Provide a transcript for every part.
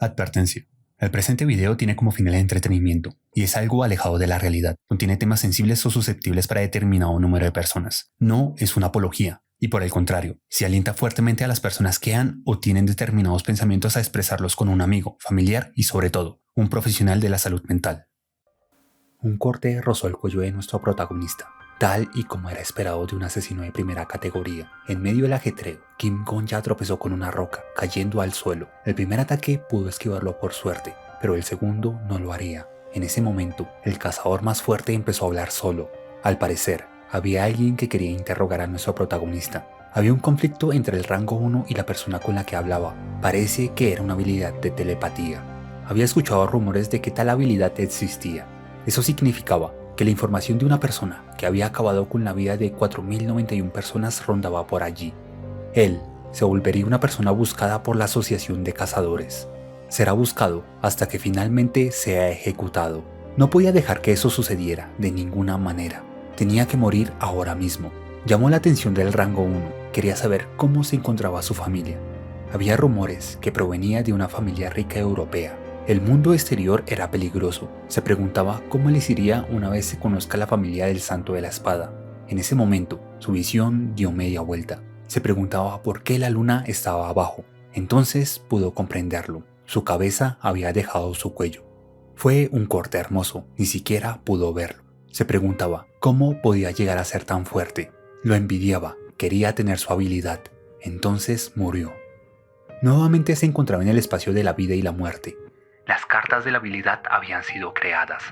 Advertencia. El presente video tiene como fin el entretenimiento y es algo alejado de la realidad. Contiene temas sensibles o susceptibles para determinado número de personas. No es una apología y por el contrario, se alienta fuertemente a las personas que han o tienen determinados pensamientos a expresarlos con un amigo, familiar y sobre todo, un profesional de la salud mental. Un corte rozó el cuello de nuestro protagonista. Tal y como era esperado de un asesino de primera categoría, en medio del ajetreo, Kim Gon-ya tropezó con una roca, cayendo al suelo. El primer ataque pudo esquivarlo por suerte, pero el segundo no lo haría. En ese momento, el cazador más fuerte empezó a hablar solo. Al parecer, había alguien que quería interrogar a nuestro protagonista. Había un conflicto entre el rango 1 y la persona con la que hablaba. Parece que era una habilidad de telepatía. Había escuchado rumores de que tal habilidad existía. Eso significaba que la información de una persona que había acabado con la vida de 4.091 personas rondaba por allí. Él se volvería una persona buscada por la Asociación de Cazadores. Será buscado hasta que finalmente sea ejecutado. No podía dejar que eso sucediera de ninguna manera. Tenía que morir ahora mismo. Llamó la atención del rango 1. Quería saber cómo se encontraba su familia. Había rumores que provenía de una familia rica europea. El mundo exterior era peligroso. Se preguntaba cómo les iría una vez se conozca la familia del Santo de la Espada. En ese momento, su visión dio media vuelta. Se preguntaba por qué la luna estaba abajo. Entonces pudo comprenderlo. Su cabeza había dejado su cuello. Fue un corte hermoso, ni siquiera pudo verlo. Se preguntaba cómo podía llegar a ser tan fuerte. Lo envidiaba, quería tener su habilidad. Entonces murió. Nuevamente se encontraba en el espacio de la vida y la muerte. Las cartas de la habilidad habían sido creadas.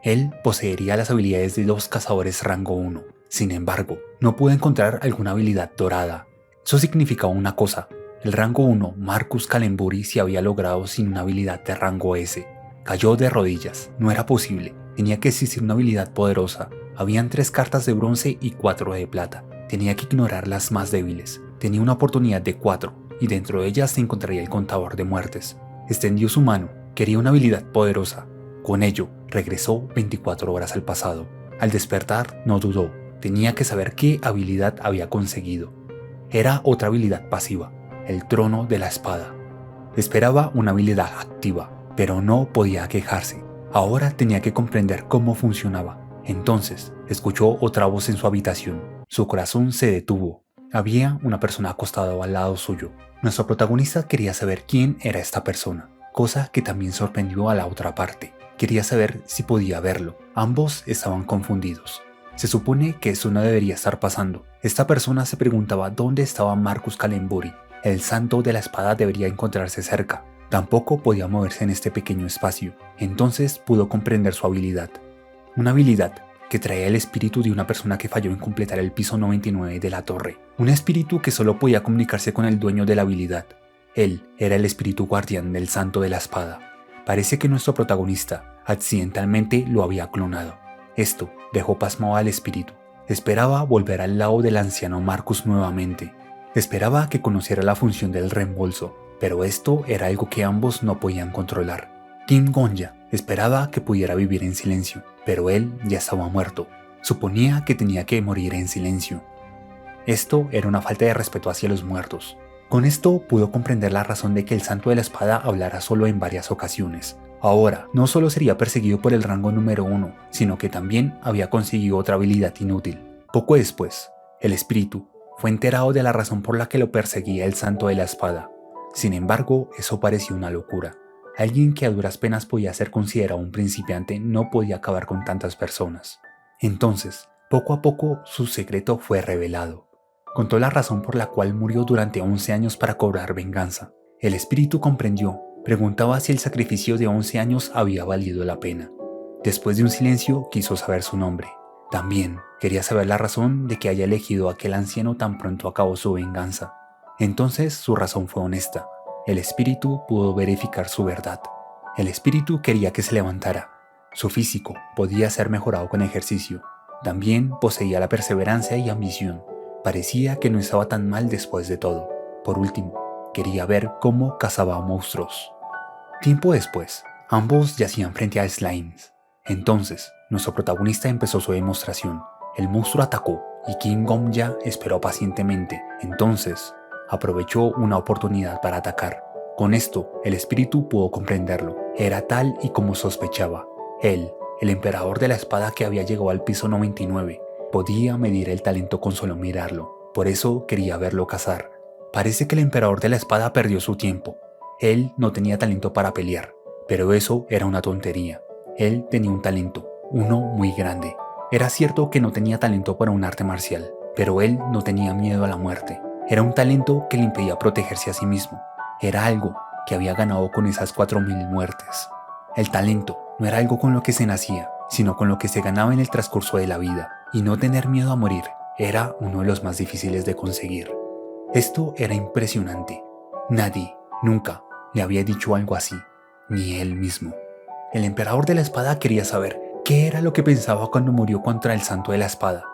Él poseería las habilidades de 2 cazadores rango 1. Sin embargo, no pudo encontrar alguna habilidad dorada. Eso significaba una cosa. El rango 1, Marcus Kallenbury, se había logrado sin una habilidad de rango S. Cayó de rodillas. No era posible. Tenía que existir una habilidad poderosa. Habían 3 cartas de bronce y 4 de plata. Tenía que ignorar las más débiles. Tenía una oportunidad de 4, y dentro de ellas se encontraría el contador de muertes. Extendió su mano. Quería una habilidad poderosa. Con ello, regresó 24 horas al pasado. Al despertar, no dudó. Tenía que saber qué habilidad había conseguido. Era otra habilidad pasiva, el trono de la espada. Esperaba una habilidad activa, pero no podía quejarse. Ahora tenía que comprender cómo funcionaba. Entonces, escuchó otra voz en su habitación. Su corazón se detuvo. Había una persona acostada al lado suyo. Nuestro protagonista quería saber quién era esta persona. Cosa que también sorprendió a la otra parte. Quería saber si podía verlo. Ambos estaban confundidos. Se supone que eso no debería estar pasando. Esta persona se preguntaba dónde estaba Marcus Kallenbury. El santo de la espada debería encontrarse cerca. Tampoco podía moverse en este pequeño espacio. Entonces pudo comprender su habilidad. Una habilidad que traía el espíritu de una persona que falló en completar el piso 99 de la torre. Un espíritu que solo podía comunicarse con el dueño de la habilidad. Él era el espíritu guardián del Santo de la Espada. Parece que nuestro protagonista accidentalmente lo había clonado. Esto dejó pasmado al espíritu. Esperaba volver al lado del anciano Marcus nuevamente. Esperaba que conociera la función del reembolso, pero esto era algo que ambos no podían controlar. Kim Gon-ya esperaba que pudiera vivir en silencio, pero él ya estaba muerto. Suponía que tenía que morir en silencio. Esto era una falta de respeto hacia los muertos. Con esto pudo comprender la razón de que el Santo de la Espada hablara solo en varias ocasiones. Ahora, no solo sería perseguido por el rango número 1, sino que también había conseguido otra habilidad inútil. Poco después, el espíritu fue enterado de la razón por la que lo perseguía el Santo de la Espada. Sin embargo, eso pareció una locura. Alguien que a duras penas podía ser considerado un principiante no podía acabar con tantas personas. Entonces, poco a poco, su secreto fue revelado. Contó la razón por la cual murió durante 11 años para cobrar venganza. El espíritu comprendió, preguntaba si el sacrificio de 11 años había valido la pena. Después de un silencio, quiso saber su nombre. También quería saber la razón de que haya elegido a aquel anciano tan pronto acabó su venganza. Entonces su razón fue honesta. El espíritu pudo verificar su verdad. El espíritu quería que se levantara. Su físico podía ser mejorado con ejercicio. También poseía la perseverancia y ambición. Parecía que no estaba tan mal después de todo. Por último, quería ver cómo cazaba a monstruos. Tiempo después, ambos yacían frente a Slimes. Entonces, nuestro protagonista empezó su demostración. El monstruo atacó y Kim Gon-ya esperó pacientemente. Entonces, aprovechó una oportunidad para atacar. Con esto, el espíritu pudo comprenderlo. Era tal y como sospechaba. Él, el emperador de la espada que había llegado al piso 99, podía medir el talento con solo mirarlo. Por eso quería verlo cazar. Parece que el emperador de la espada perdió su tiempo. Él no tenía talento para pelear, pero eso era una tontería. Él tenía un talento, uno muy grande. Era cierto que no tenía talento para un arte marcial, pero él no tenía miedo a la muerte. Era un talento que le impedía protegerse a sí mismo. Era algo que había ganado con esas 4000 muertes. El talento no era algo con lo que se nacía, sino con lo que se ganaba en el transcurso de la vida, y no tener miedo a morir era uno de los más difíciles de conseguir. Esto era impresionante. Nadie, nunca, le había dicho algo así, ni él mismo. El emperador de la espada quería saber qué era lo que pensaba cuando murió contra el santo de la espada.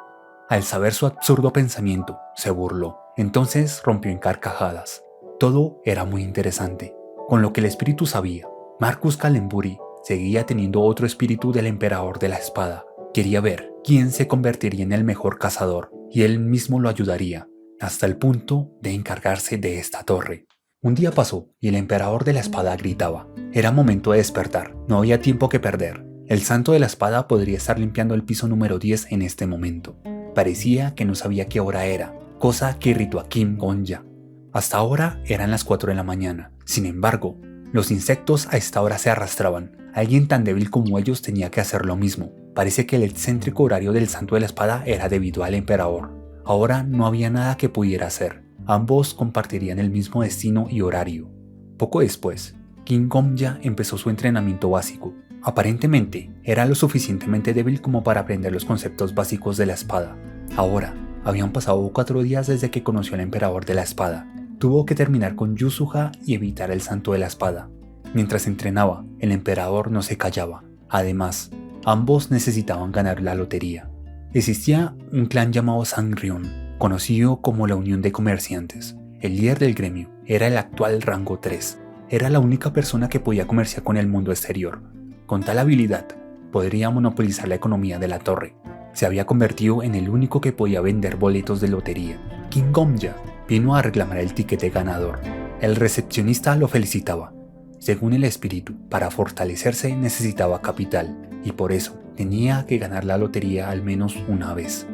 Al saber su absurdo pensamiento, se burló. Entonces rompió en carcajadas. Todo era muy interesante. Con lo que el espíritu sabía, Marcus Kallenbury seguía teniendo otro espíritu del emperador de la espada. Quería ver quién se convertiría en el mejor cazador, y él mismo lo ayudaría, hasta el punto de encargarse de esta torre. Un día pasó y el emperador de la espada gritaba. Era momento de despertar, no había tiempo que perder. El santo de la espada podría estar limpiando el piso número 10 en este momento. Parecía que no sabía qué hora era, cosa que irritó a Kim Gonja. Hasta ahora eran las 4 de la mañana. Sin embargo, los insectos a esta hora se arrastraban. Alguien tan débil como ellos tenía que hacer lo mismo. Parece que el excéntrico horario del santo de la espada era debido al emperador. Ahora no había nada que pudiera hacer. Ambos compartirían el mismo destino y horario. Poco después, Kim Gonja empezó su entrenamiento básico. Aparentemente, era lo suficientemente débil como para aprender los conceptos básicos de la espada. Ahora, habían pasado 4 días desde que conoció al emperador de la espada. Tuvo que terminar con Yusuha y evitar el santo de la espada. Mientras entrenaba, el emperador no se callaba. Además, ambos necesitaban ganar la lotería. Existía un clan llamado Sanrion, conocido como la Unión de Comerciantes. El líder del gremio era el actual rango 3. Era la única persona que podía comerciar con el mundo exterior. Con tal habilidad, podría monopolizar la economía de la torre. Se había convertido en el único que podía vender boletos de lotería. Kim Gonja vino a reclamar el tiquete ganador. El recepcionista lo felicitaba. Según el espíritu, para fortalecerse necesitaba capital, y por eso tenía que ganar la lotería al menos una vez.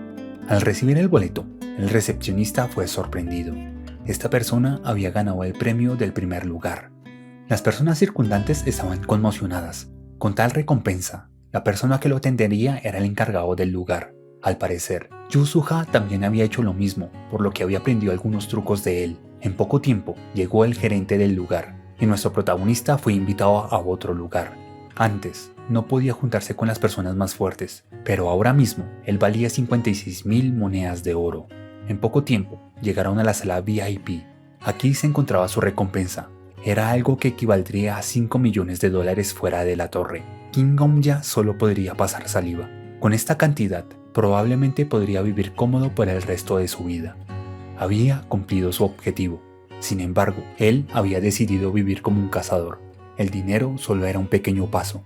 Al recibir el boleto, el recepcionista fue sorprendido. Esta persona había ganado el premio del primer lugar. Las personas circundantes estaban conmocionadas. Con tal recompensa, la persona que lo atendería era el encargado del lugar. Al parecer, Yusuha también había hecho lo mismo, por lo que había aprendido algunos trucos de él. En poco tiempo, llegó el gerente del lugar, y nuestro protagonista fue invitado a otro lugar. Antes, no podía juntarse con las personas más fuertes, pero ahora mismo él valía 56,000 monedas de oro. En poco tiempo, llegaron a la sala VIP. Aquí se encontraba su recompensa. Era algo que equivaldría a 5 millones de dólares fuera de la torre. Kim Gonja solo podría pasar saliva. Con esta cantidad, probablemente podría vivir cómodo por el resto de su vida. Había cumplido su objetivo. Sin embargo, él había decidido vivir como un cazador. El dinero solo era un pequeño paso.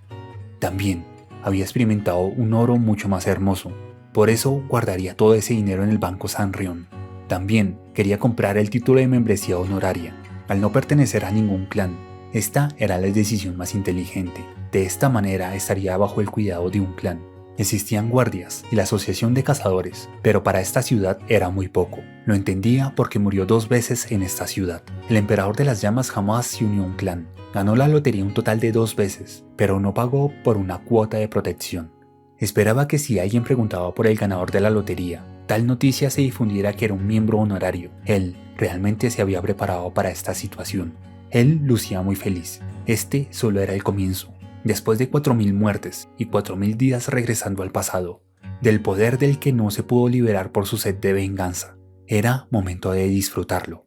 También había experimentado un oro mucho más hermoso. Por eso guardaría todo ese dinero en el banco Sanrion. También quería comprar el título de membresía honoraria. Al no pertenecer a ningún clan, esta era la decisión más inteligente. De esta manera estaría bajo el cuidado de un clan. Existían guardias y la asociación de cazadores, pero para esta ciudad era muy poco. Lo entendía porque murió 2 veces en esta ciudad. El emperador de las llamas jamás se unió a un clan. Ganó la lotería un total de 2 veces, pero no pagó por una cuota de protección. Esperaba que si alguien preguntaba por el ganador de la lotería, tal noticia se difundiera que era un miembro honorario. Él realmente se había preparado para esta situación. Él lucía muy feliz. Este solo era el comienzo. Después de 4000 muertes y 4000 días regresando al pasado, del poder del que no se pudo liberar por su sed de venganza, era momento de disfrutarlo.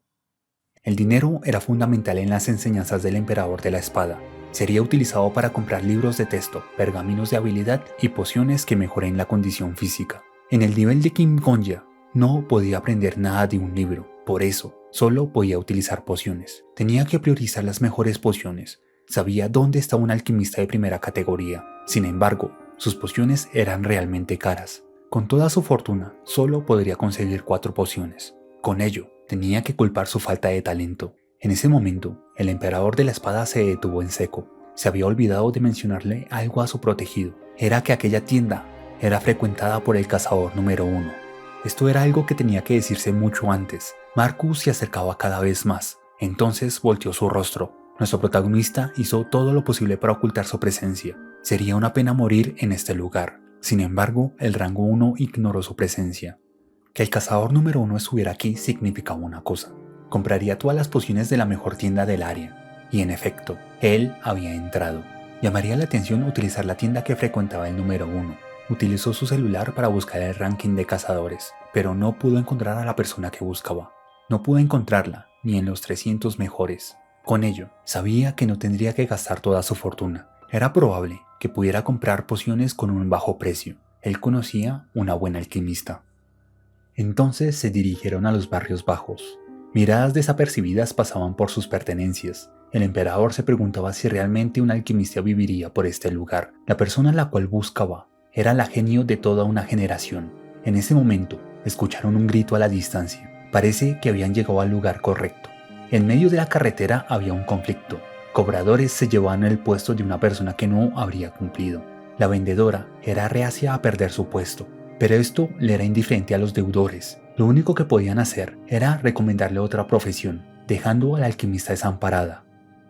El dinero era fundamental en las enseñanzas del emperador de la espada. Sería utilizado para comprar libros de texto, pergaminos de habilidad y pociones que mejoren la condición física. En el nivel de Kim Gonja, no podía aprender nada de un libro, por eso solo podía utilizar pociones. Tenía que priorizar las mejores pociones. Sabía dónde estaba un alquimista de primera categoría. Sin embargo, sus pociones eran realmente caras. Con toda su fortuna, solo podría conseguir 4 pociones. Con ello, tenía que culpar su falta de talento. En ese momento, el emperador de la espada se detuvo en seco. Se había olvidado de mencionarle algo a su protegido. Era que aquella tienda era frecuentada por el cazador número 1. Esto era algo que tenía que decirse mucho antes. Marcus se acercaba cada vez más. Entonces volteó su rostro. Nuestro protagonista hizo todo lo posible para ocultar su presencia. Sería una pena morir en este lugar. Sin embargo, el rango 1 ignoró su presencia. Que el cazador número 1 estuviera aquí significaba una cosa. Compraría todas las pociones de la mejor tienda del área. Y en efecto, él había entrado. Llamaría la atención utilizar la tienda que frecuentaba el número 1. Utilizó su celular para buscar el ranking de cazadores, pero no pudo encontrar a la persona que buscaba. No pudo encontrarla, ni en los 300 mejores. Con ello, sabía que no tendría que gastar toda su fortuna. Era probable que pudiera comprar pociones con un bajo precio. Él conocía una buena alquimista. Entonces se dirigieron a los barrios bajos. Miradas desapercibidas pasaban por sus pertenencias. El emperador se preguntaba si realmente un alquimista viviría por este lugar. La persona a la cual buscaba era la genio de toda una generación. En ese momento, escucharon un grito a la distancia. Parece que habían llegado al lugar correcto. En medio de la carretera había un conflicto. Cobradores se llevaban el puesto de una persona que no habría cumplido. La vendedora era reacia a perder su puesto, pero esto le era indiferente a los deudores. Lo único que podían hacer era recomendarle otra profesión, dejando a la alquimista desamparada.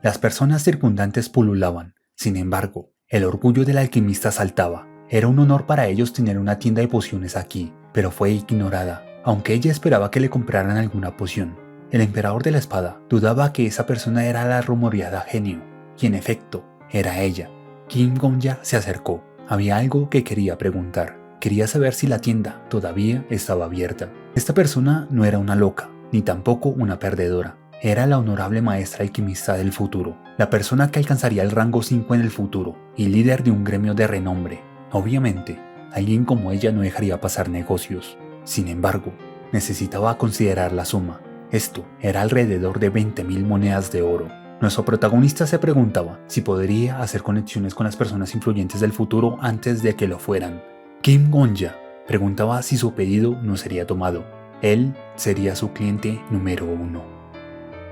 Las personas circundantes pululaban. Sin embargo, el orgullo del alquimista saltaba. Era un honor para ellos tener una tienda de pociones aquí, pero fue ignorada, aunque ella esperaba que le compraran alguna poción. El emperador de la espada dudaba que esa persona era la rumoreada genio, y en efecto, era ella. Kim Gonja se acercó. Había algo que quería preguntar. Quería saber si la tienda todavía estaba abierta. Esta persona no era una loca, ni tampoco una perdedora. Era la honorable maestra alquimista del futuro, la persona que alcanzaría el rango 5 en el futuro, y líder de un gremio de renombre. Obviamente, alguien como ella no dejaría pasar negocios. Sin embargo, necesitaba considerar la suma. Esto era alrededor de 20.000 monedas de oro. Nuestro protagonista se preguntaba si podría hacer conexiones con las personas influyentes del futuro antes de que lo fueran. Kim Gonja preguntaba si su pedido no sería tomado. Él sería su cliente número 1.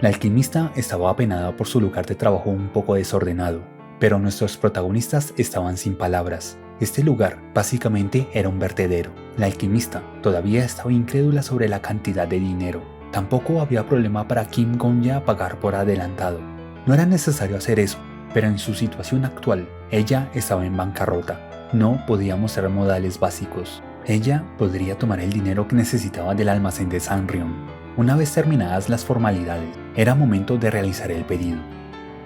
La alquimista estaba apenada por su lugar de trabajo un poco desordenado, pero nuestros protagonistas estaban sin palabras. Este lugar básicamente era un vertedero. La alquimista todavía estaba incrédula sobre la cantidad de dinero. Tampoco había problema para Kim Gonja pagar por adelantado. No era necesario hacer eso, pero en su situación actual, ella estaba en bancarrota. No podía mostrar modales básicos. Ella podría tomar el dinero que necesitaba del almacén de Sanrion. Una vez terminadas las formalidades, era momento de realizar el pedido.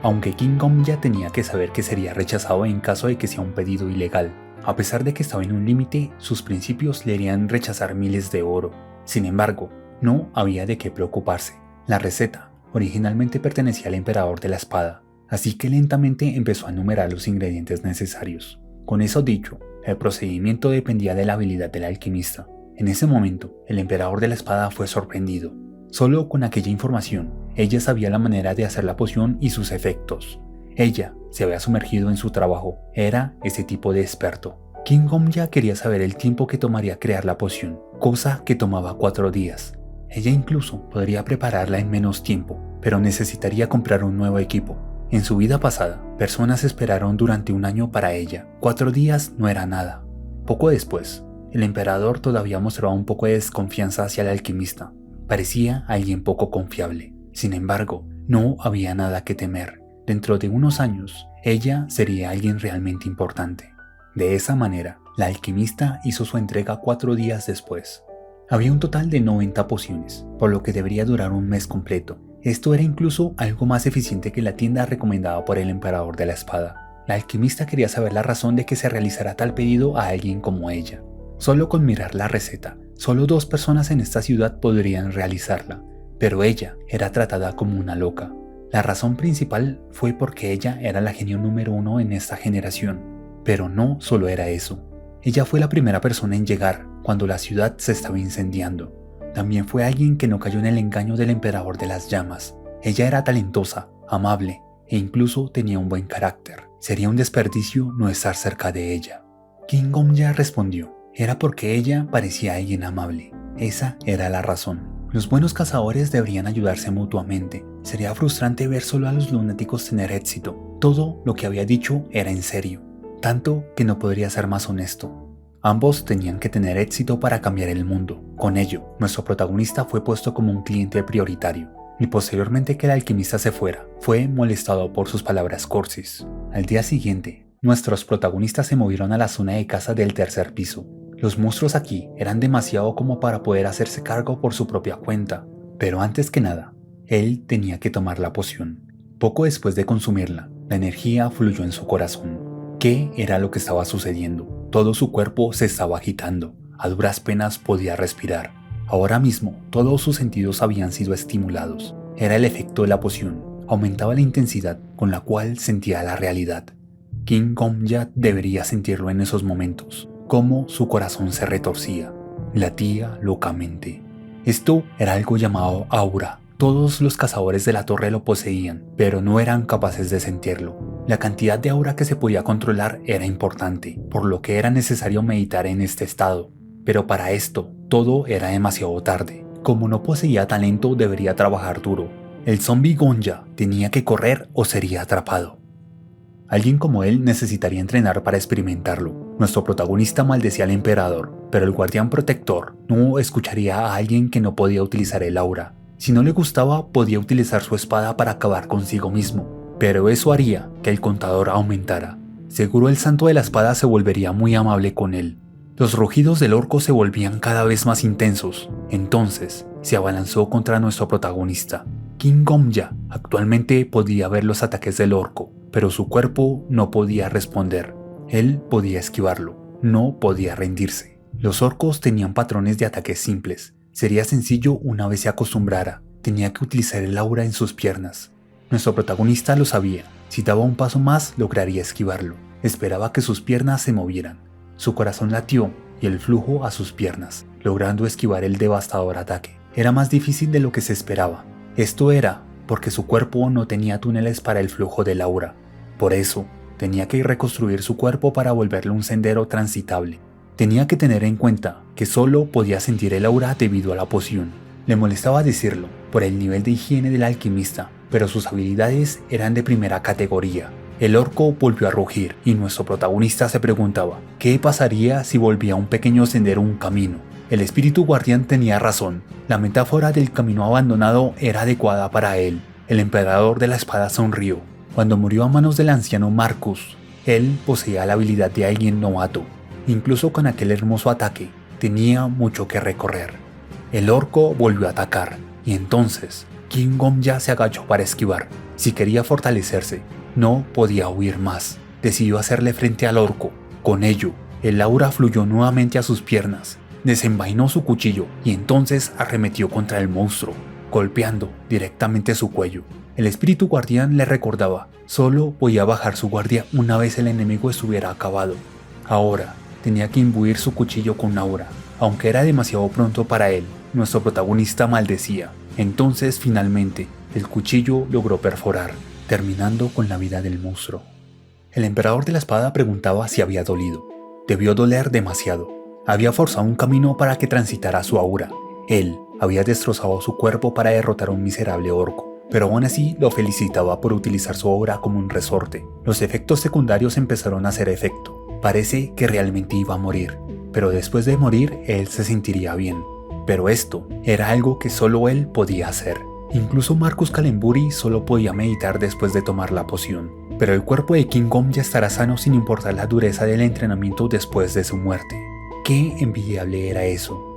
Aunque Kim Gonja tenía que saber que sería rechazado en caso de que sea un pedido ilegal. A pesar de que estaba en un límite, sus principios le harían rechazar miles de oro. Sin embargo, no había de qué preocuparse. La receta originalmente pertenecía al emperador de la espada, así que lentamente empezó a enumerar los ingredientes necesarios. Con eso dicho, el procedimiento dependía de la habilidad del alquimista. En ese momento, el emperador de la espada fue sorprendido. Solo con aquella información, ella sabía la manera de hacer la poción y sus efectos. Ella se había sumergido en su trabajo, era ese tipo de experto. Kim Gonja quería saber el tiempo que tomaría crear la poción, cosa que tomaba 4 días. Ella incluso podría prepararla en menos tiempo, pero necesitaría comprar un nuevo equipo. En su vida pasada, personas esperaron durante un año para ella. 4 días no era nada. Poco después, el emperador todavía mostraba un poco de desconfianza hacia el alquimista. Parecía alguien poco confiable. Sin embargo, no había nada que temer. Dentro de unos años, ella sería alguien realmente importante. De esa manera, la alquimista hizo su entrega 4 días después. Había un total de 90 pociones, por lo que debería durar un mes completo. Esto era incluso algo más eficiente que la tienda recomendada por el emperador de la espada. La alquimista quería saber la razón de que se realizara tal pedido a alguien como ella. Solo con mirar la receta, solo 2 personas en esta ciudad podrían realizarla, pero ella era tratada como una loca. La razón principal fue porque ella era la genio número 1 en esta generación, pero no solo era eso. Ella fue la primera persona en llegar cuando la ciudad se estaba incendiando. También fue alguien que no cayó en el engaño del emperador de las llamas. Ella era talentosa, amable e incluso tenía un buen carácter. Sería un desperdicio no estar cerca de ella. Kim Gonja respondió. Era porque ella parecía alguien amable. Esa era la razón. Los buenos cazadores deberían ayudarse mutuamente. Sería frustrante ver solo a los lunáticos tener éxito. Todo lo que había dicho era en serio, tanto que no podría ser más honesto. Ambos tenían que tener éxito para cambiar el mundo. Con ello, nuestro protagonista fue puesto como un cliente prioritario, y posteriormente que el alquimista se fuera, fue molestado por sus palabras cursis. Al día siguiente, nuestros protagonistas se movieron a la zona de casa del tercer piso. Los monstruos aquí eran demasiado como para poder hacerse cargo por su propia cuenta, pero antes que nada, él tenía que tomar la poción. Poco después de consumirla, la energía fluyó en su corazón. ¿Qué era lo que estaba sucediendo? Todo su cuerpo se estaba agitando, a duras penas podía respirar. Ahora mismo, todos sus sentidos habían sido estimulados. Era el efecto de la poción, aumentaba la intensidad con la cual sentía la realidad. King Gomya debería sentirlo en esos momentos, cómo su corazón se retorcía, latía locamente. Esto era algo llamado aura. Todos los cazadores de la torre lo poseían, pero no eran capaces de sentirlo. La cantidad de aura que se podía controlar era importante, por lo que era necesario meditar en este estado. Pero para esto, todo era demasiado tarde. Como no poseía talento, debería trabajar duro. El zombie Gonja tenía que correr o sería atrapado. Alguien como él necesitaría entrenar para experimentarlo. Nuestro protagonista maldecía al emperador, pero el guardián protector no escucharía a alguien que no podía utilizar el aura. Si no le gustaba, podía utilizar su espada para acabar consigo mismo, pero eso haría que el contador aumentara. Seguro el santo de la espada se volvería muy amable con él. Los rugidos del orco se volvían cada vez más intensos. Entonces, se abalanzó contra nuestro protagonista. King Gomya actualmente podía ver los ataques del orco, pero su cuerpo no podía responder. Él podía esquivarlo, no podía rendirse. Los orcos tenían patrones de ataques simples. Sería sencillo una vez se acostumbrara. Tenía que utilizar el aura en sus piernas. Nuestro protagonista lo sabía. Si daba un paso más, lograría esquivarlo. Esperaba que sus piernas se movieran. Su corazón latió y el flujo a sus piernas, logrando esquivar el devastador ataque. Era más difícil de lo que se esperaba. Esto era porque su cuerpo no tenía túneles para el flujo del aura. Por eso, tenía que reconstruir su cuerpo para volverlo un sendero transitable. Tenía que tener en cuenta que solo podía sentir el aura debido a la poción. Le molestaba decirlo por el nivel de higiene del alquimista, pero sus habilidades eran de primera categoría. El orco volvió a rugir y nuestro protagonista se preguntaba ¿qué pasaría si volvía un pequeño sendero un camino? El espíritu guardián tenía razón. La metáfora del camino abandonado era adecuada para él. El emperador de la espada sonrió. Cuando murió a manos del anciano Marcus, él poseía la habilidad de alguien novato. Incluso con aquel hermoso ataque, tenía mucho que recorrer. El orco volvió a atacar, y entonces King Gomya se agachó para esquivar. Si quería fortalecerse, no podía huir más. Decidió hacerle frente al orco. Con ello, el aura fluyó nuevamente a sus piernas. Desenvainó su cuchillo y entonces arremetió contra el monstruo, golpeando directamente su cuello. El espíritu guardián le recordaba, solo podía bajar su guardia una vez el enemigo estuviera acabado. Ahora, tenía que imbuir su cuchillo con aura. Aunque era demasiado pronto para él, nuestro protagonista maldecía. Entonces, finalmente, el cuchillo logró perforar, terminando con la vida del monstruo. El emperador de la espada preguntaba si había dolido. Debió doler demasiado. Había forzado un camino para que transitara su aura. Él había destrozado su cuerpo para derrotar a un miserable orco, pero aún así lo felicitaba por utilizar su aura como un resorte. Los efectos secundarios empezaron a hacer efecto. Parece que realmente iba a morir, pero después de morir él se sentiría bien. Pero esto era algo que solo él podía hacer. Incluso Marcus Kalemburi solo podía meditar después de tomar la poción. Pero el cuerpo de King Gomya estará sano sin importar la dureza del entrenamiento después de su muerte. ¡Qué envidiable era eso!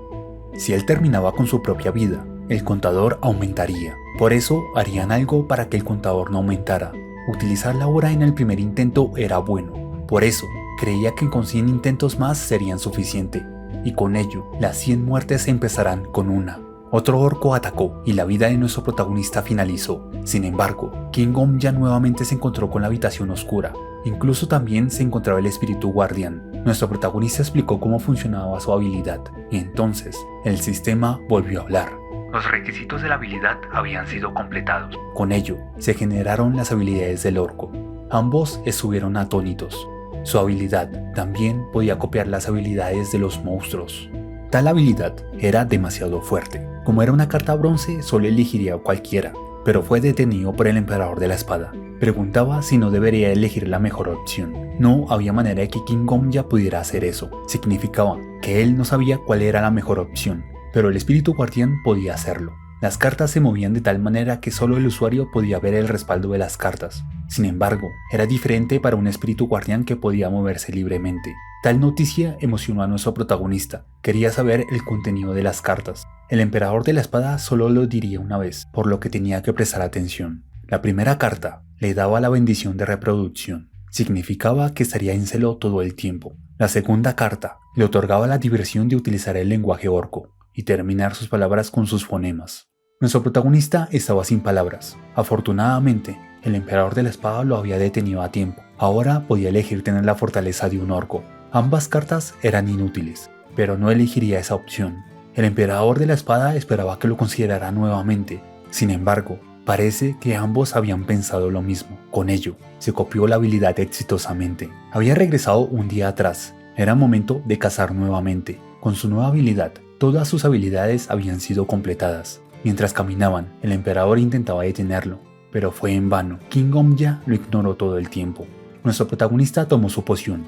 Si él terminaba con su propia vida, el contador aumentaría. Por eso harían algo para que el contador no aumentara. Utilizar la aura en el primer intento era bueno. Por eso, creía que con 100 intentos más serían suficiente. Y con ello, las 100 muertes empezarán con una. Otro orco atacó y la vida de nuestro protagonista finalizó. Sin embargo, King Gomya nuevamente se encontró con la habitación oscura. Incluso también se encontraba el espíritu guardián. Nuestro protagonista explicó cómo funcionaba su habilidad, y entonces el sistema volvió a hablar. Los requisitos de la habilidad habían sido completados. Con ello, se generaron las habilidades del orco. Ambos estuvieron atónitos. Su habilidad también podía copiar las habilidades de los monstruos. Tal habilidad era demasiado fuerte. Como era una carta bronce, solo elegiría cualquiera, pero fue detenido por el emperador de la espada. Preguntaba si no debería elegir la mejor opción. No había manera de que King Gomya pudiera hacer eso. Significaba que él no sabía cuál era la mejor opción, pero el espíritu guardián podía hacerlo. Las cartas se movían de tal manera que solo el usuario podía ver el respaldo de las cartas. Sin embargo, era diferente para un espíritu guardián que podía moverse libremente. Tal noticia emocionó a nuestro protagonista. Quería saber el contenido de las cartas. El emperador de la espada solo lo diría una vez, por lo que tenía que prestar atención. La primera carta le daba la bendición de reproducción. Significaba que estaría en celo todo el tiempo. La segunda carta le otorgaba la diversión de utilizar el lenguaje orco y terminar sus palabras con sus fonemas. Nuestro protagonista estaba sin palabras. Afortunadamente, el emperador de la espada lo había detenido a tiempo. Ahora podía elegir tener la fortaleza de un orco. Ambas cartas eran inútiles, pero no elegiría esa opción. El emperador de la espada esperaba que lo considerara nuevamente. Sin embargo, parece que ambos habían pensado lo mismo. Con ello, se copió la habilidad exitosamente. Había regresado un día atrás. Era momento de cazar nuevamente. Con su nueva habilidad, todas sus habilidades habían sido completadas. Mientras caminaban, el emperador intentaba detenerlo, pero fue en vano. King Gomya lo ignoró todo el tiempo. Nuestro protagonista tomó su poción.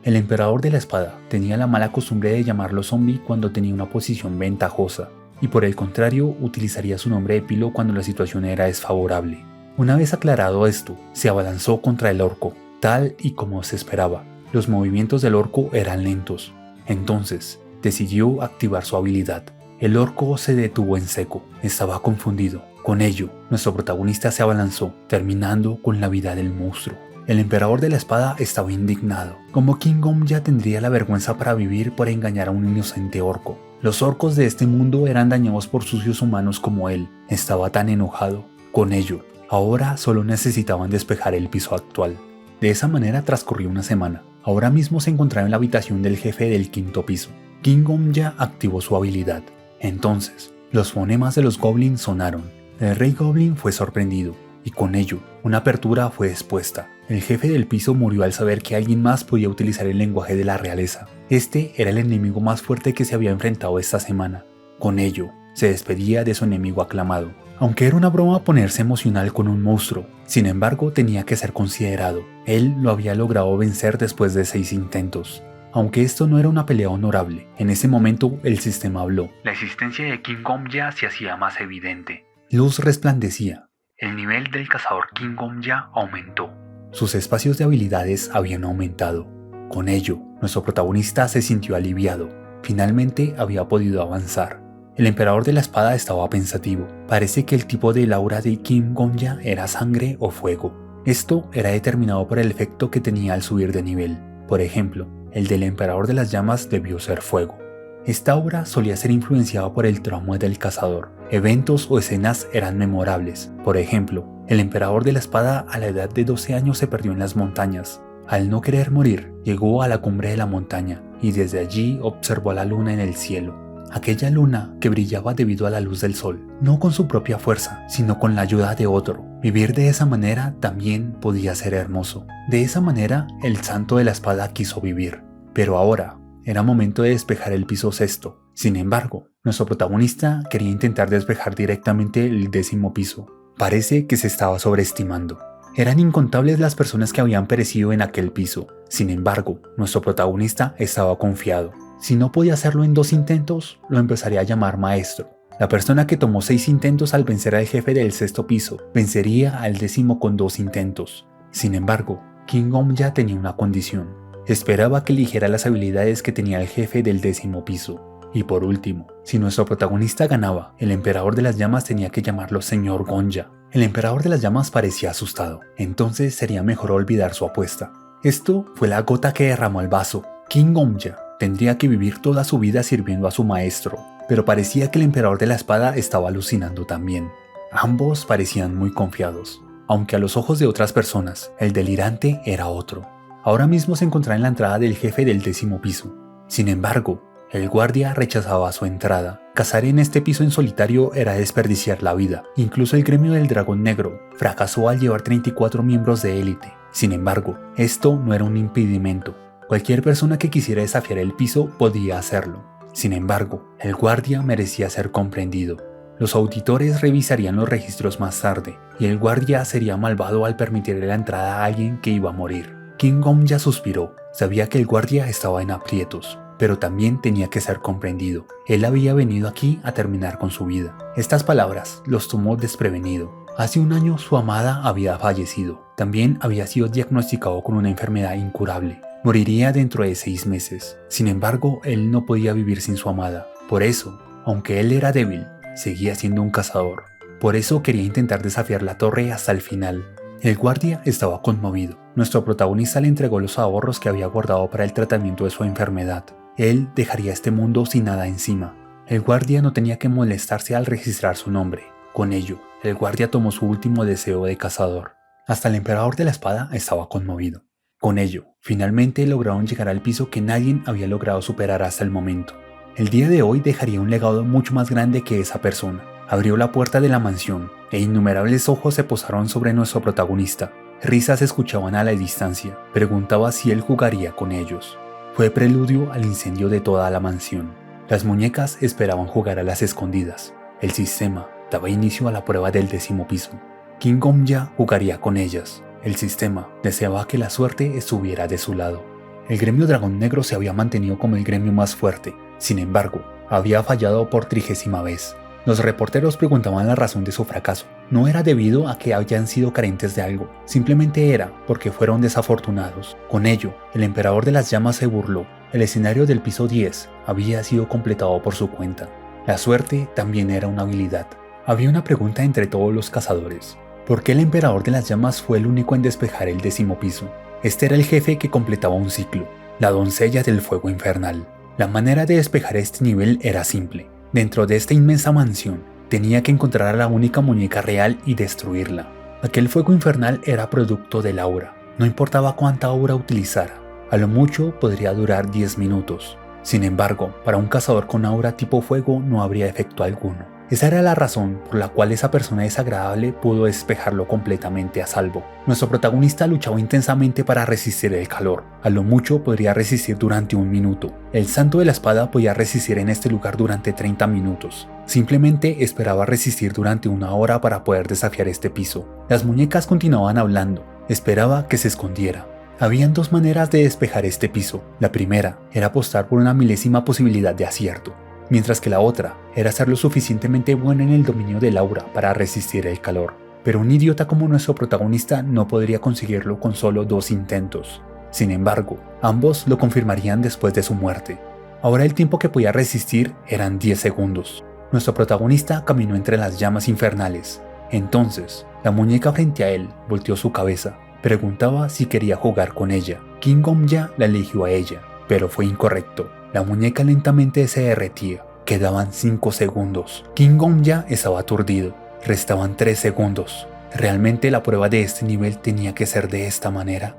El emperador de la espada tenía la mala costumbre de llamarlo zombie cuando tenía una posición ventajosa, y por el contrario utilizaría su nombre de pilo cuando la situación era desfavorable. Una vez aclarado esto, se abalanzó contra el orco, tal y como se esperaba. Los movimientos del orco eran lentos. Entonces, decidió activar su habilidad. El orco se detuvo en seco, estaba confundido. Con ello, nuestro protagonista se abalanzó, terminando con la vida del monstruo. El emperador de la espada estaba indignado. Como King Gomya tendría la vergüenza para vivir por engañar a un inocente orco. Los orcos de este mundo eran dañados por sucios humanos como él. Estaba tan enojado. Con ello, ahora solo necesitaban despejar el piso actual. De esa manera transcurrió una semana. Ahora mismo se encontraba en la habitación del jefe del quinto piso. King Gomya activó su habilidad. Entonces, los fonemas de los goblins sonaron. El rey goblin fue sorprendido, y con ello, una apertura fue expuesta. El jefe del piso murió al saber que alguien más podía utilizar el lenguaje de la realeza. Este era el enemigo más fuerte que se había enfrentado esta semana. Con ello, se despedía de su enemigo aclamado. Aunque era una broma ponerse emocional con un monstruo, sin embargo tenía que ser considerado. Él lo había logrado vencer después de 6 intentos. Aunque esto no era una pelea honorable, en ese momento el sistema habló. La existencia de King Gomya se hacía más evidente. Luz resplandecía. El nivel del cazador King Gomya aumentó. Sus espacios de habilidades habían aumentado. Con ello, nuestro protagonista se sintió aliviado. Finalmente había podido avanzar. El emperador de la espada estaba pensativo. Parece que el tipo de aura de King Gomya era sangre o fuego. Esto era determinado por el efecto que tenía al subir de nivel. Por ejemplo, el del emperador de las llamas debió ser fuego. Esta obra solía ser influenciada por el trauma del cazador. Eventos o escenas eran memorables. Por ejemplo, el emperador de la espada a la edad de 12 años se perdió en las montañas. Al no querer morir, llegó a la cumbre de la montaña y desde allí observó a la luna en el cielo. Aquella luna que brillaba debido a la luz del sol, no con su propia fuerza, sino con la ayuda de otro. Vivir de esa manera también podía ser hermoso. De esa manera, el santo de la espada quiso vivir. Pero ahora, era momento de despejar el piso sexto. Sin embargo, nuestro protagonista quería intentar despejar directamente el 10º piso. Parece que se estaba sobreestimando. Eran incontables las personas que habían perecido en aquel piso. Sin embargo, nuestro protagonista estaba confiado. Si no podía hacerlo en 2 intentos, lo empezaría a llamar maestro. La persona que tomó 6 intentos al vencer al jefe del 6º piso, vencería al 10º con 2 intentos. Sin embargo, King Gomya tenía una condición. Esperaba que eligiera las habilidades que tenía el jefe del 10º piso. Y por último, si nuestro protagonista ganaba, el emperador de las llamas tenía que llamarlo Señor Gomya. El emperador de las llamas parecía asustado, entonces sería mejor olvidar su apuesta. Esto fue la gota que derramó el vaso. King Gomya tendría que vivir toda su vida sirviendo a su maestro, pero parecía que el emperador de la espada estaba alucinando también. Ambos parecían muy confiados, aunque a los ojos de otras personas, el delirante era otro. Ahora mismo se encontraba en la entrada del jefe del 10º piso. Sin embargo, el guardia rechazaba su entrada. Cazar en este piso en solitario era desperdiciar la vida. Incluso el gremio del dragón negro fracasó al llevar 34 miembros de élite. Sin embargo, esto no era un impedimento. Cualquier persona que quisiera desafiar el piso podía hacerlo. Sin embargo, el guardia merecía ser comprendido. Los auditores revisarían los registros más tarde, y el guardia sería malvado al permitirle la entrada a alguien que iba a morir. King Gong-ya suspiró. Sabía que el guardia estaba en aprietos, pero también tenía que ser comprendido. Él había venido aquí a terminar con su vida. Estas palabras los tomó desprevenido. Hace un año su amada había fallecido. También había sido diagnosticado con una enfermedad incurable. Moriría dentro de 6 meses. Sin embargo, él no podía vivir sin su amada. Por eso, aunque él era débil, seguía siendo un cazador. Por eso quería intentar desafiar la torre hasta el final. El guardia estaba conmovido. Nuestro protagonista le entregó los ahorros que había guardado para el tratamiento de su enfermedad. Él dejaría este mundo sin nada encima. El guardia no tenía que molestarse al registrar su nombre. Con ello, el guardia tomó su último deseo de cazador. Hasta el emperador de la espada estaba conmovido. Con ello, finalmente lograron llegar al piso que nadie había logrado superar hasta el momento. El día de hoy dejaría un legado mucho más grande que esa persona. Abrió la puerta de la mansión e innumerables ojos se posaron sobre nuestro protagonista. Risas se escuchaban a la distancia. Preguntaba si él jugaría con ellos. Fue preludio al incendio de toda la mansión. Las muñecas esperaban jugar a las escondidas. El sistema daba inicio a la prueba del 10º piso. King Gong-ya jugaría con ellas. El sistema deseaba que la suerte estuviera de su lado. El gremio Dragón Negro se había mantenido como el gremio más fuerte. Sin embargo, había fallado por 30ª vez. Los reporteros preguntaban la razón de su fracaso. No era debido a que hayan sido carentes de algo, simplemente era porque fueron desafortunados. Con ello, el emperador de las llamas se burló. El escenario del piso 10 había sido completado por su cuenta. La suerte también era una habilidad. Había una pregunta entre todos los cazadores. ¿Por qué el emperador de las llamas fue el único en despejar el 10º piso? Este era el jefe que completaba un ciclo, la doncella del fuego infernal. La manera de despejar este nivel era simple. Dentro de esta inmensa mansión, tenía que encontrar a la única muñeca real y destruirla. Aquel fuego infernal era producto del aura. No importaba cuánta aura utilizara. A lo mucho podría durar 10 minutos. Sin embargo, para un cazador con aura tipo fuego no habría efecto alguno. Esa era la razón por la cual esa persona desagradable pudo despejarlo completamente a salvo. Nuestro protagonista luchaba intensamente para resistir el calor. A lo mucho podría resistir durante 1 minuto. El santo de la espada podía resistir en este lugar durante 30 minutos. Simplemente esperaba resistir durante 1 hora para poder desafiar este piso. Las muñecas continuaban hablando. Esperaba que se escondiera. Habían 2 maneras de despejar este piso. La primera era apostar por una milésima posibilidad de acierto, mientras que la otra era ser lo suficientemente buena en el dominio del aura para resistir el calor. Pero un idiota como nuestro protagonista no podría conseguirlo con solo 2 intentos. Sin embargo, ambos lo confirmarían después de su muerte. Ahora el tiempo que podía resistir eran 10 segundos. Nuestro protagonista caminó entre las llamas infernales. Entonces, la muñeca frente a él volteó su cabeza. Preguntaba si quería jugar con ella. King Gong-ya la eligió a ella, pero fue incorrecto. La muñeca lentamente se derretía. Quedaban 5 segundos. King Gong-ya estaba aturdido. Restaban 3 segundos. ¿Realmente la prueba de este nivel tenía que ser de esta manera?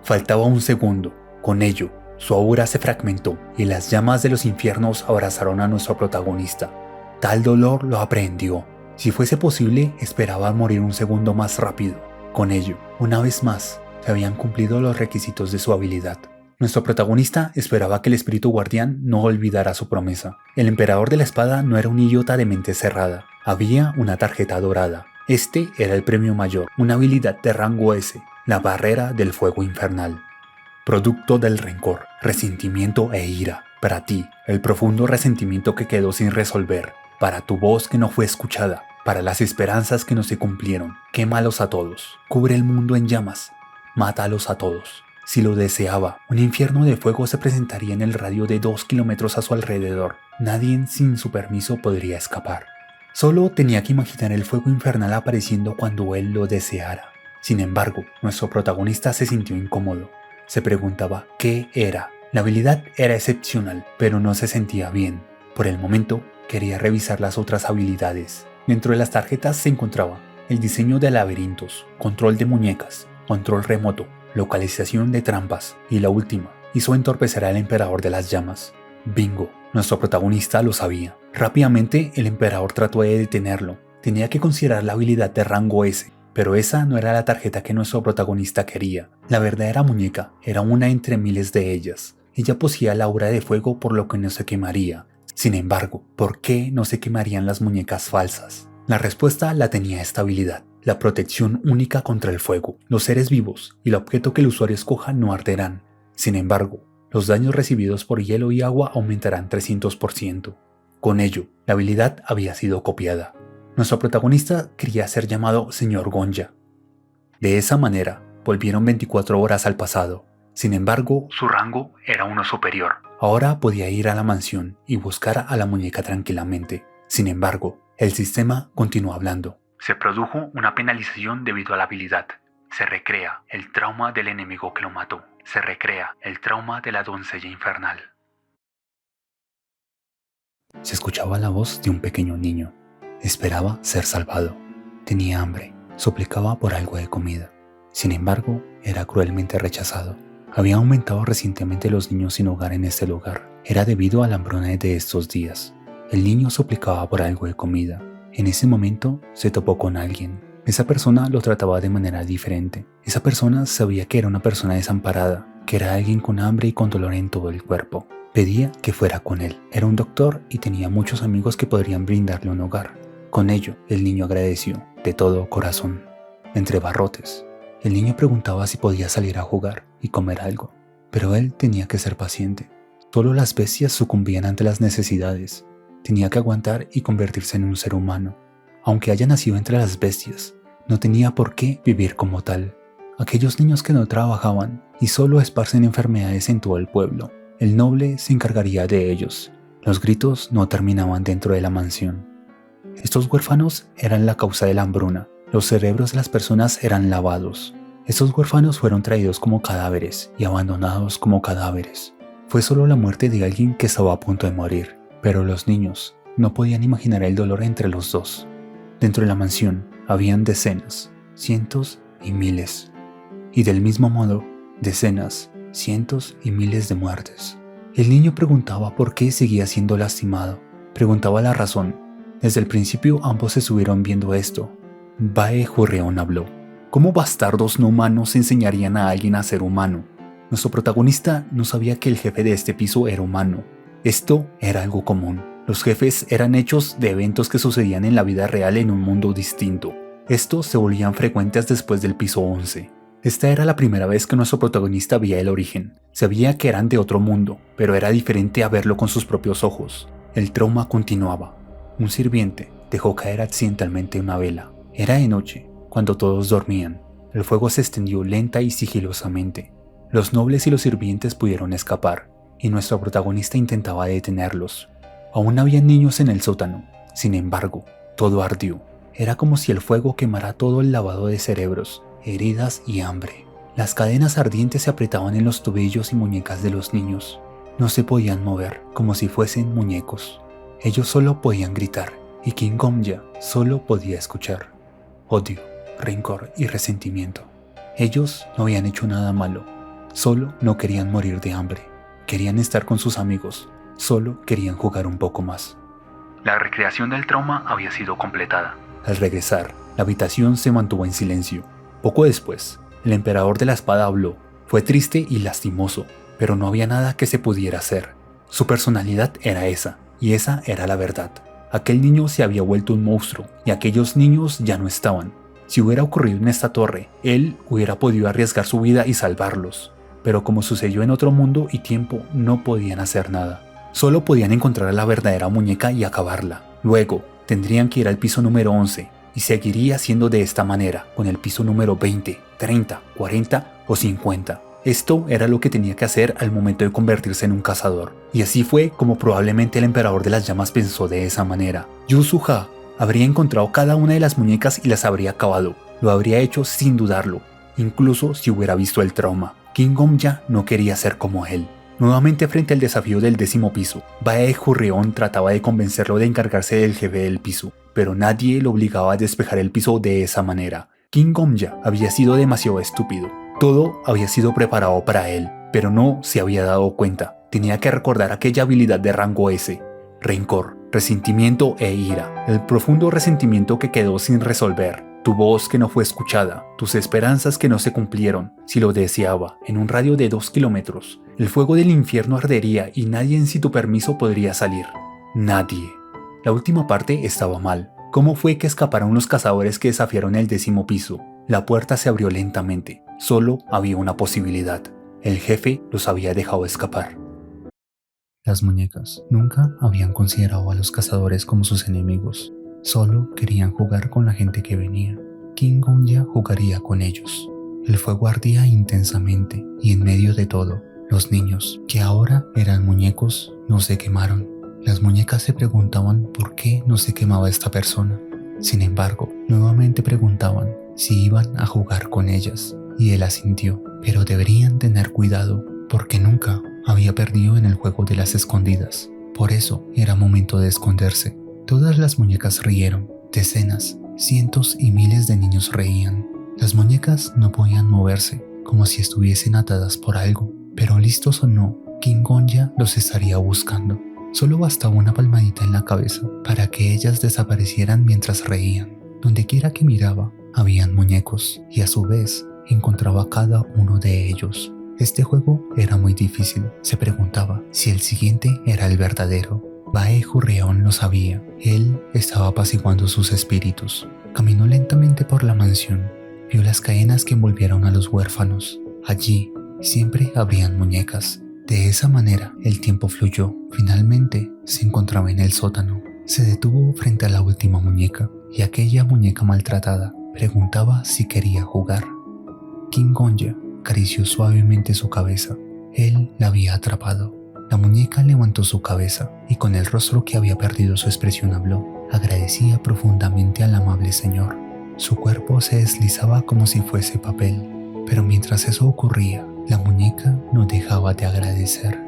Faltaba 1 segundo. Con ello, su aura se fragmentó y las llamas de los infiernos abrazaron a nuestro protagonista. Tal dolor lo aprehendió. Si fuese posible, esperaba morir 1 segundo más rápido. Con ello, una vez más, se habían cumplido los requisitos de su habilidad. Nuestro protagonista esperaba que el espíritu guardián no olvidara su promesa. El emperador de la espada no era un idiota de mente cerrada. Había una tarjeta dorada. Este era el premio mayor, una habilidad de rango S, la barrera del fuego infernal. Producto del rencor, resentimiento e ira. Para ti, el profundo resentimiento que quedó sin resolver. Para tu voz que no fue escuchada. Para las esperanzas que no se cumplieron. Quémalos a todos. Cubre el mundo en llamas. Mátalos a todos. Si lo deseaba, un infierno de fuego se presentaría en el radio de 2 kilómetros a su alrededor. Nadie sin su permiso podría escapar. Solo tenía que imaginar el fuego infernal apareciendo cuando él lo deseara. Sin embargo, nuestro protagonista se sintió incómodo. Se preguntaba qué era. La habilidad era excepcional, pero no se sentía bien. Por el momento, quería revisar las otras habilidades. Dentro de las tarjetas se encontraba el diseño de laberintos, control de muñecas, control remoto, localización de trampas y la última, hizo entorpecer al emperador de las llamas. Bingo, nuestro protagonista lo sabía. Rápidamente el emperador trató de detenerlo. Tenía que considerar la habilidad de rango S, pero esa no era la tarjeta que nuestro protagonista quería. La verdadera muñeca era una entre miles de ellas. Ella poseía la aura de fuego por lo que no se quemaría. Sin embargo, ¿por qué no se quemarían las muñecas falsas? La respuesta la tenía estabilidad, la protección única contra el fuego. Los seres vivos y el objeto que el usuario escoja no arderán. Sin embargo, los daños recibidos por hielo y agua aumentarán 300%. Con ello, la habilidad había sido copiada. Nuestro protagonista quería ser llamado Señor Gonja. De esa manera, volvieron 24 horas al pasado. Sin embargo, su rango era uno superior. Ahora podía ir a la mansión y buscar a la muñeca tranquilamente. Sin embargo, el sistema continuó hablando. Se produjo una penalización debido a la habilidad. Se recrea el trauma del enemigo que lo mató. Se recrea el trauma de la doncella infernal. Se escuchaba la voz de un pequeño niño. Esperaba ser salvado. Tenía hambre. Suplicaba por algo de comida. Sin embargo, era cruelmente rechazado. Había aumentado recientemente los niños sin hogar en este lugar. Era debido a la hambruna de estos días. El niño suplicaba por algo de comida. En ese momento se topó con alguien. Esa persona lo trataba de manera diferente. Esa persona sabía que era una persona desamparada, que era alguien con hambre y con dolor en todo el cuerpo. Pedía que fuera con él. Era un doctor y tenía muchos amigos que podrían brindarle un hogar. Con ello, el niño agradeció, de todo corazón. Entre barrotes, el niño preguntaba si podía salir a jugar y comer algo, pero él tenía que ser paciente. Solo las bestias sucumbían ante las necesidades. Tenía que aguantar y convertirse en un ser humano. Aunque haya nacido entre las bestias, no tenía por qué vivir como tal. Aquellos niños que no trabajaban y solo esparcen enfermedades en todo el pueblo, el noble se encargaría de ellos. Los gritos no terminaban dentro de la mansión. Estos huérfanos eran la causa de la hambruna. Los cerebros de las personas eran lavados. Estos huérfanos fueron traídos como cadáveres y abandonados como cadáveres. Fue solo la muerte de alguien que estaba a punto de morir, pero los niños no podían imaginar el dolor entre los dos. Dentro de la mansión habían decenas, cientos y miles. Y del mismo modo, decenas, cientos y miles de muertes. El niño preguntaba por qué seguía siendo lastimado. Preguntaba la razón. Desde el principio ambos estuvieron viendo esto. Bae Jurreón habló. ¿Cómo bastardos no humanos enseñarían a alguien a ser humano? Nuestro protagonista no sabía que el jefe de este piso era humano. Esto era algo común. Los jefes eran hechos de eventos que sucedían en la vida real en un mundo distinto. Estos se volvían frecuentes después del piso 11. Esta era la primera vez que nuestro protagonista veía el origen. Sabía que eran de otro mundo, pero era diferente a verlo con sus propios ojos. El trauma continuaba. Un sirviente dejó caer accidentalmente una vela. Era de noche, cuando todos dormían. El fuego se extendió lenta y sigilosamente. Los nobles y los sirvientes pudieron escapar, y nuestro protagonista intentaba detenerlos. Aún había niños en el sótano. Sin embargo, todo ardió. Era como si el fuego quemara todo el lavado de cerebros, heridas y hambre. Las cadenas ardientes se apretaban en los tobillos y muñecas de los niños. No se podían mover, como si fuesen muñecos. Ellos solo podían gritar, y King Gonja solo podía escuchar. Odio, rencor y resentimiento. Ellos no habían hecho nada malo, solo no querían morir de hambre. Querían estar con sus amigos, solo querían jugar un poco más. La recreación del trauma había sido completada. Al regresar, la habitación se mantuvo en silencio. Poco después, el emperador de la espada habló. Fue triste y lastimoso, pero no había nada que se pudiera hacer. Su personalidad era esa, y esa era la verdad. Aquel niño se había vuelto un monstruo, y aquellos niños ya no estaban. Si hubiera ocurrido en esta torre, él hubiera podido arriesgar su vida y salvarlos. Pero como sucedió en otro mundo y tiempo, no podían hacer nada. Solo podían encontrar a la verdadera muñeca y acabarla. Luego, tendrían que ir al piso número 11, y seguiría siendo de esta manera, con el piso número 20, 30, 40 o 50. Esto era lo que tenía que hacer al momento de convertirse en un cazador. Y así fue como probablemente el emperador de las llamas pensó de esa manera. Yu Suha habría encontrado cada una de las muñecas y las habría acabado. Lo habría hecho sin dudarlo, incluso si hubiera visto el trauma. King Gonja no quería ser como él. Nuevamente frente al desafío del 10º piso, Bae Jurreón trataba de convencerlo de encargarse del jefe del piso, pero nadie lo obligaba a despejar el piso de esa manera. King Gonja había sido demasiado estúpido. Todo había sido preparado para él, pero no se había dado cuenta. Tenía que recordar aquella habilidad de rango S. Rencor, resentimiento e ira. El profundo resentimiento que quedó sin resolver. Tu voz que no fue escuchada. Tus esperanzas que no se cumplieron. Si lo deseaba, en un radio de 2 kilómetros. El fuego del infierno ardería y nadie sin tu permiso podría salir. Nadie. La última parte estaba mal. ¿Cómo fue que escaparon los cazadores que desafiaron el 10º piso? La puerta se abrió lentamente. Solo había una posibilidad. El jefe los había dejado escapar. Las muñecas nunca habían considerado a los cazadores como sus enemigos. Solo querían jugar con la gente que venía. King Gonja jugaría con ellos. El fuego ardía intensamente y en medio de todo, los niños, que ahora eran muñecos, no se quemaron. Las muñecas se preguntaban por qué no se quemaba esta persona. Sin embargo, nuevamente preguntaban si iban a jugar con ellas, y él asintió, pero deberían tener cuidado, porque nunca había perdido en el juego de las escondidas. Por eso era momento de esconderse. Todas las muñecas rieron, decenas, cientos y miles de niños reían. Las muñecas no podían moverse, como si estuviesen atadas por algo, pero listos o no, King Gonja los estaría buscando. Solo bastaba una palmadita en la cabeza para que ellas desaparecieran mientras reían. Donde quiera que miraba, habían muñecos, y a su vez encontraba a cada uno de ellos. Este juego era muy difícil. Se preguntaba si el siguiente era el verdadero. Bae Jurreón lo sabía. Él estaba apaciguando sus espíritus. Caminó lentamente por la mansión. Vio las cadenas que envolvieron a los huérfanos. Allí siempre habrían muñecas. De esa manera el tiempo fluyó. Finalmente se encontraba en el sótano. Se detuvo frente a la última muñeca, y aquella muñeca maltratada preguntaba si quería jugar. King Gonja acarició suavemente su cabeza. Él la había atrapado. La muñeca levantó su cabeza y con el rostro que había perdido su expresión habló. Agradecía profundamente al amable señor. Su cuerpo se deslizaba como si fuese papel, pero mientras eso ocurría, la muñeca no dejaba de agradecer.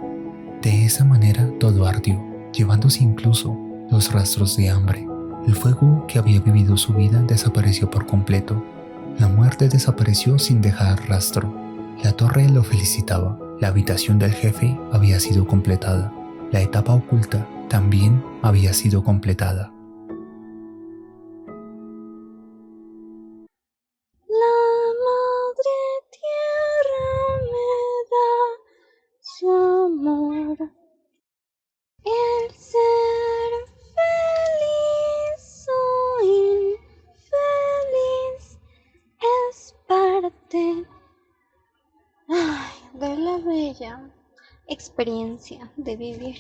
De esa manera todo ardió, llevándose incluso los rastros de hambre. El fuego que había vivido su vida desapareció por completo. La muerte desapareció sin dejar rastro. La torre lo felicitaba. La habitación del jefe había sido completada. La etapa oculta también había sido completada. La madre tierra me da su amor. El ser feliz o infeliz es parte de la bella experiencia de vivir.